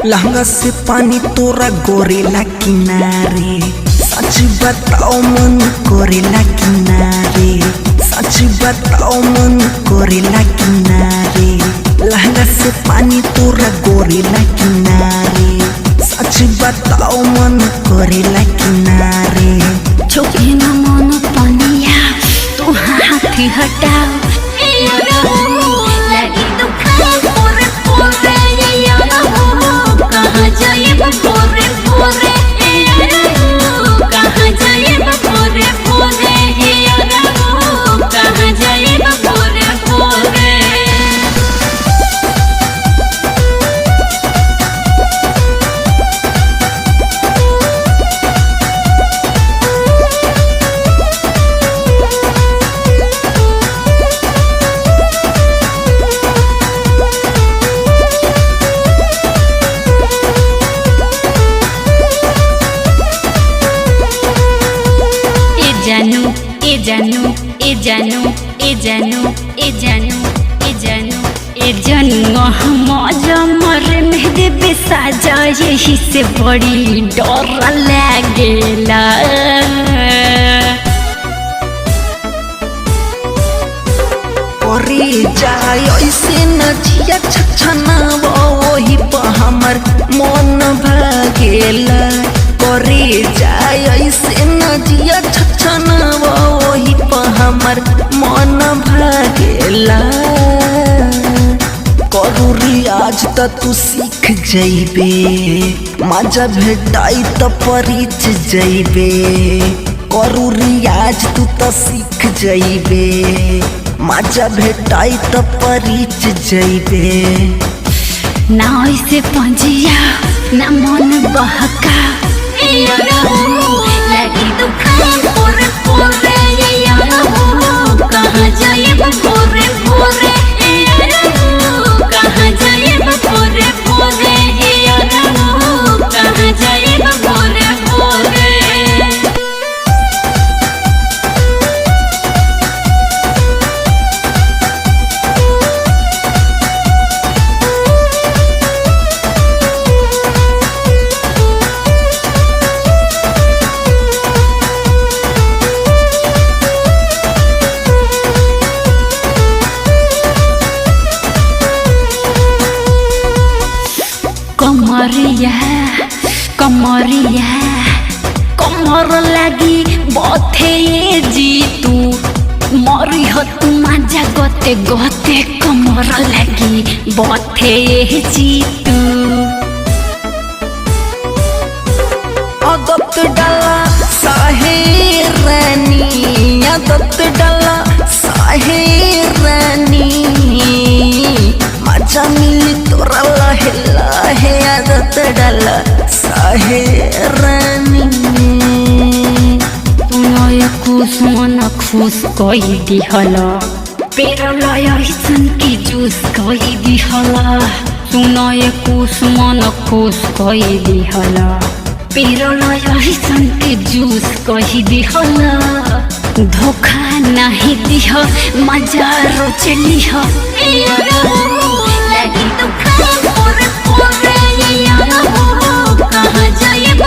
लहंगा से पानी तोरा गोरेला किनारे, सच बताओ मन कोरेला किनारे, सच बताओ मन कोरेला किनारे। लहंगा से पानी तोरा गोरेला किनारे, सच बताओ मन कोरेला किनारे। छोके न मन पनिया तू हाथी हटाओ लगी दुखाए पोरे पोरे कहाँ जाइब पोरे पोरे कहाँ जाइब पोरे पोरे कहाँ जाइब पोरे पोरे। ए जानू ए जानू ए जानू ए जानू ए जानू ए जानू मजा मरे में देवे साजा यही से बड़ी डर लागेला। करे जाय ऐसे न जिया छछना वही पर हमर मन भागेला। करे जाय ऐसे न जिया छछना वही पर हमर मन भागेला। करूरी आज त तू सीख जइबे, मजा भेटाई त परिच जइबे। करूरी आज तू त सीख जइबे, मजा भेटाई त परिच जइबे। ना ऐसे पंजिया ना मन बहका लगी दुखाए पोरे पोरे कहाँ जाइब पोरे पोरे कहाँ जाइब पोरे पोरे कहाँ जाइब पोरे पोरे। कमरिया कमरिया कमर लगी बथे जी तू मरी हो तू मजा गते गते कमर लगी बथे जी तू। आदत डाला साहे रानी, आदत डाला साहे रानी, मजा मिली तोरा लहे लहे। आदत डाला साहे रानी, तू नया खुश मन खुश कही दिहला पेरा लया सन की जूस कही दिहला। तू नया खुश मन खुश कही दिहला पेरा लया सन की जूस कही दिहला। धोखा नहीं दिह मजा रोच लिह लगी दुखाए पोरे पोरे कहाँ जाइब